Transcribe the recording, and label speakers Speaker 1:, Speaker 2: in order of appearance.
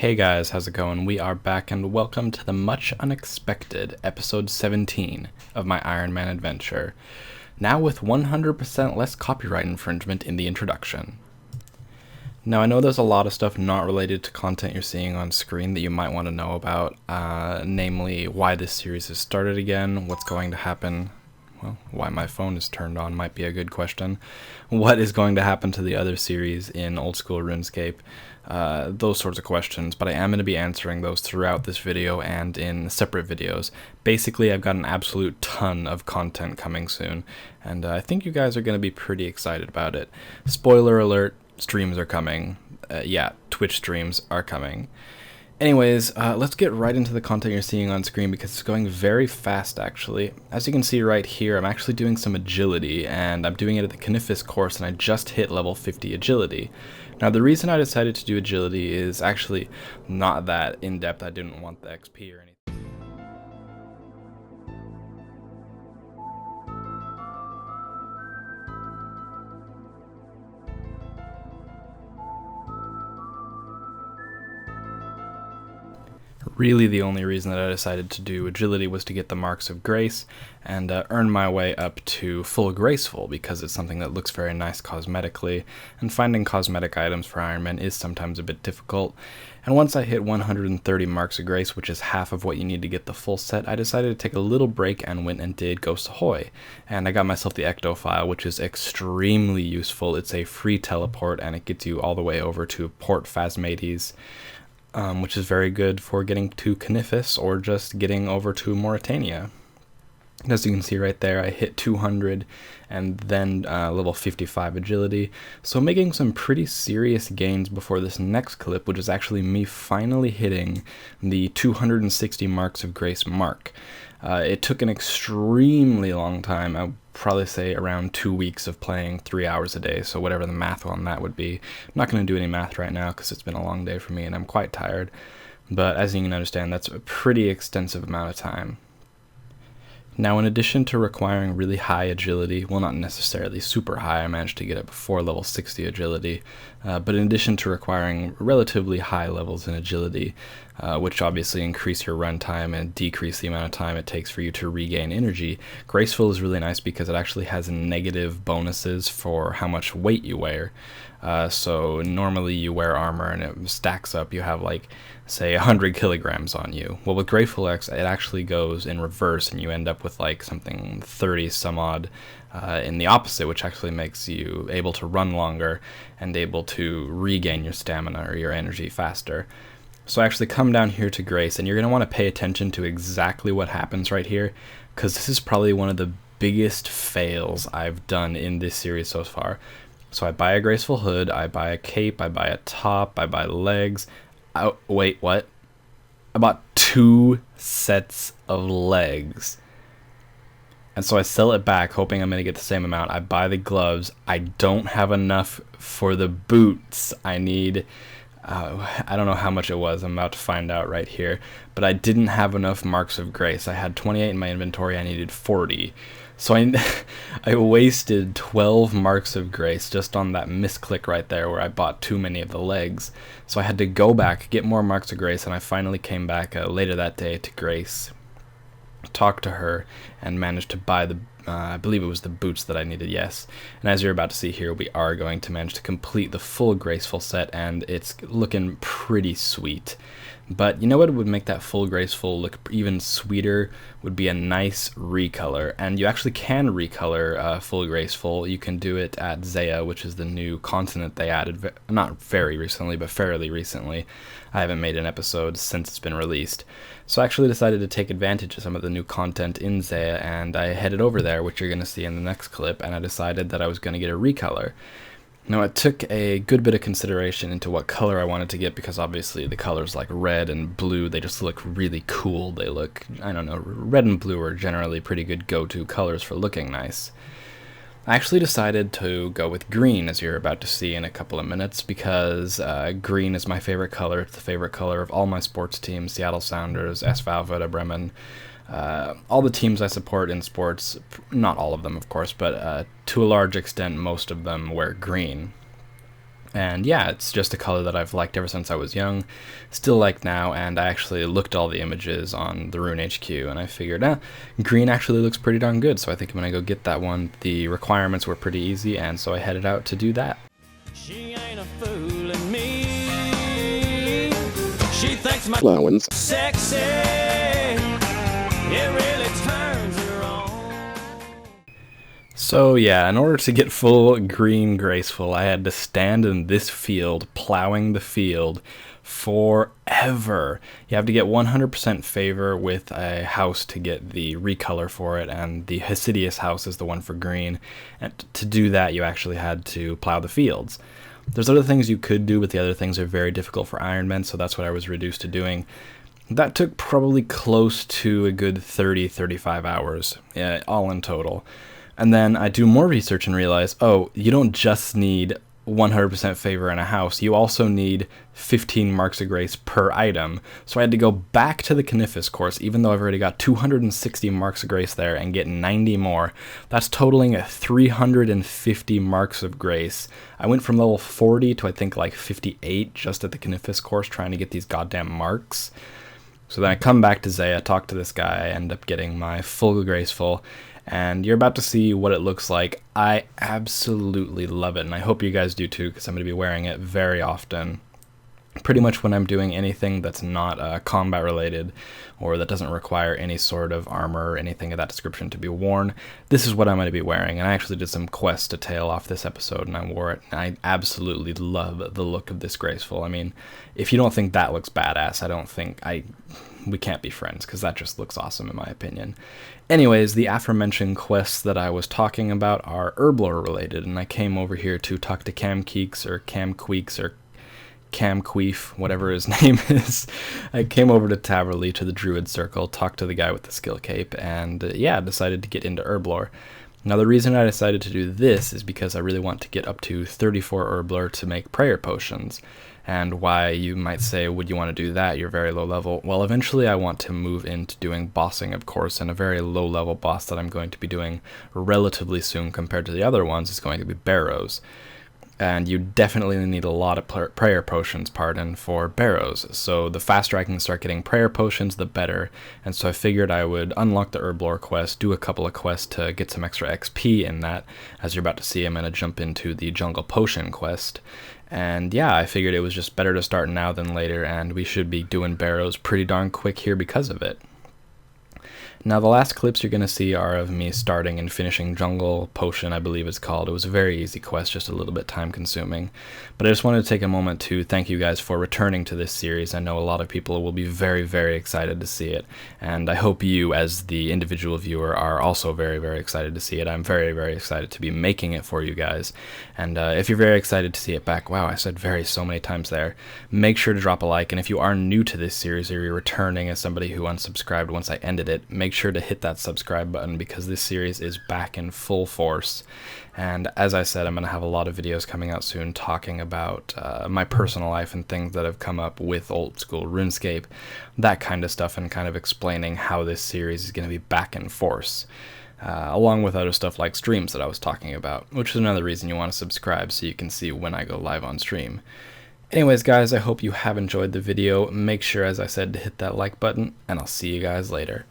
Speaker 1: Hey guys, how's it going? We are back and welcome to the much unexpected episode 17 of my Ironman adventure, now with 100% less copyright infringement in the introduction. Now I know there's a lot of stuff not related to content you're seeing on screen that you might want to know about, namely why this series has started again, what's going to happen. Well, why my phone is turned on might be a good question. What is going to happen to the other series in old school RuneScape? Those sorts of questions, but I am going to be answering those throughout this video and in separate videos. Basically, I've got an absolute ton of content coming soon, and I think you guys are going to be pretty excited about it. Spoiler alert, streams are coming. Twitch streams are coming. Anyways, let's get right into the content you're seeing on screen because it's going very fast actually. As you can see right here, I'm actually doing some agility and I'm doing it at the Knifis course and I just hit level 50 agility. Now the reason I decided to do agility is actually not that in-depth. I didn't want the XP or anything. Really the only reason that I decided to do agility was to get the marks of grace and earn my way up to full graceful because it's something that looks very nice cosmetically, and finding cosmetic items for Ironman is sometimes a bit difficult. And once I hit 130 marks of grace, which is half of what you need to get the full set, I decided to take a little break and went and did Ghost Ahoy. And I got myself the Ecto file, which is extremely useful. It's a free teleport and it gets you all the way over to Port Phasmades. Which is very good for getting to Knifis or just getting over to Mauritania. As you can see right there, I hit 200 and then level 55 agility, so making some pretty serious gains before this next clip, which is actually me finally hitting the 260 marks of grace mark. It took an extremely long time. I would probably say around 2 weeks of playing 3 hours a day, so whatever the math on that would be. I'm not going to do any math right now because it's been a long day for me and I'm quite tired, but as you can understand, that's a pretty extensive amount of time. Now, in addition to requiring really high agility, well, not necessarily super high, I managed to get it before level 60 agility, but in addition to requiring relatively high levels in agility, which obviously increase your run time and decrease the amount of time it takes for you to regain energy, Graceful is really nice because it actually has negative bonuses for how much weight you wear. So normally you wear armor and it stacks up, you have like, say, 100 kilograms on you. Well, with Grateful X, it actually goes in reverse and you end up with like something 30 some odd in the opposite, which actually makes you able to run longer and able to regain your stamina or your energy faster. So actually come down here to Grace, and you're going to want to pay attention to exactly what happens right here, because this is probably one of the biggest fails I've done in this series so far. So I buy a graceful hood, I buy a cape, I buy a top, I buy legs. Oh, wait, what? I bought 2 sets of legs. And so I sell it back, hoping I'm going to get the same amount. I buy the gloves. I don't have enough for the boots. I need... I don't know how much it was. I'm about to find out right here. But I didn't have enough marks of grace. I had 28 in my inventory. I needed 40. So I wasted 12 marks of grace just on that misclick right there where I bought too many of the legs. So I had to go back, get more marks of grace, and I finally came back later that day to Grace, talked to her, and managed to buy the I believe it was the boots that I needed, yes. And as you're about to see here, we are going to manage to complete the full graceful set, and it's looking pretty sweet. But you know what would make that full graceful look even sweeter would be a nice recolor. And you actually can recolor full graceful. You can do it at Zaya, which is the new continent they added, not very recently, but fairly recently. I haven't made an episode since it's been released. So I actually decided to take advantage of some of the new content in Zaya, and I headed over there, which you're going to see in the next clip, and I decided that I was going to get a recolor. Now, it took a good bit of consideration into what color I wanted to get, because obviously the colors like red and blue, they just look really cool. They look, I don't know, red and blue are generally pretty good go-to colors for looking nice. I actually decided to go with green, as you're about to see in a couple of minutes, because green is my favorite color. It's the favorite color of all my sports teams: Seattle Sounders, SV Werder Bremen. All the teams I support in sports, not all of them of course, but to a large extent most of them wear green. And yeah, it's just a color that I've liked ever since I was young, still like now, and I actually looked at all the images on the Rune HQ, and I figured, green actually looks pretty darn good, so I think I'm going to go get that one. The requirements were pretty easy, and so I headed out to do that.
Speaker 2: She ain't a fooling me. She thinks my allowance sexy. It really turns her on.
Speaker 1: So yeah, in order to get full green graceful, I had to stand in this field, plowing the field forever. You have to get 100% favor with a house to get the recolor for it, and the Hasidious house is the one for green. And to do that, you actually had to plow the fields. There's other things you could do, but the other things are very difficult for Ironman, so that's what I was reduced to doing. That took probably close to a good 30-35 hours, all in total. And then I do more research and realize, oh, you don't just need 100% favor in a house, you also need 15 marks of grace per item. So I had to go back to the Knifus course, even though I've already got 260 marks of grace there, and get 90 more. That's totaling 350 marks of grace. I went from level 40 to I think like 58 just at the Knifus course trying to get these goddamn marks. So then I come back to Zaya, talk to this guy, I end up getting my full graceful, and you're about to see what it looks like. I absolutely love it, and I hope you guys do too, because I'm going to be wearing it very often. Pretty much when I'm doing anything that's not combat related, or that doesn't require any sort of armor or anything of that description to be worn, this is what I'm going to be wearing. And I actually did some quests to tail off this episode, and I wore it, and I absolutely love the look of this graceful. I mean, if you don't think that looks badass, we can't be friends, because that just looks awesome in my opinion. Anyways, the aforementioned quests that I was talking about are Herblore related, and I came over here to talk to Camqueeks or Camqueef, whatever his name is. I came over to Taverley to the Druid Circle, talked to the guy with the skill cape, and decided to get into Herblore. Now the reason I decided to do this is because I really want to get up to 34 Herblore to make prayer potions. And why, you might say, would you want to do that? You're very low level. Well, eventually I want to move into doing bossing, of course, and a very low level boss that I'm going to be doing relatively soon compared to the other ones is going to be Barrows. And you definitely need a lot of prayer potions, for Barrows. So the faster I can start getting prayer potions, the better. And so I figured I would unlock the Herblore quest, do a couple of quests to get some extra XP in that. As you're about to see, I'm going to jump into the Jungle Potion quest. And yeah, I figured it was just better to start now than later, and we should be doing Barrows pretty darn quick here because of it. Now the last clips you're going to see are of me starting and finishing Jungle Potion, I believe it's called. It was a very easy quest, just a little bit time consuming. But I just wanted to take a moment to thank you guys for returning to this series. I know a lot of people will be very, very excited to see it. And I hope you, as the individual viewer, are also very, very excited to see it. I'm very, very excited to be making it for you guys. And if you're very excited to see it back, wow, I said very so many times there, make sure to drop a like. And if you are new to this series, or you're returning as somebody who unsubscribed once I ended it, make sure to hit that subscribe button, because this series is back in full force. And as I said, I'm going to have a lot of videos coming out soon talking about my personal life and things that have come up with old school RuneScape, that kind of stuff, and kind of explaining how this series is going to be back in force. Along with other stuff like streams that I was talking about, which is another reason you want to subscribe, so you can see when I go live on stream. Anyways, guys, I hope you have enjoyed the video. Make sure, as I said, to hit that like button, and I'll see you guys later.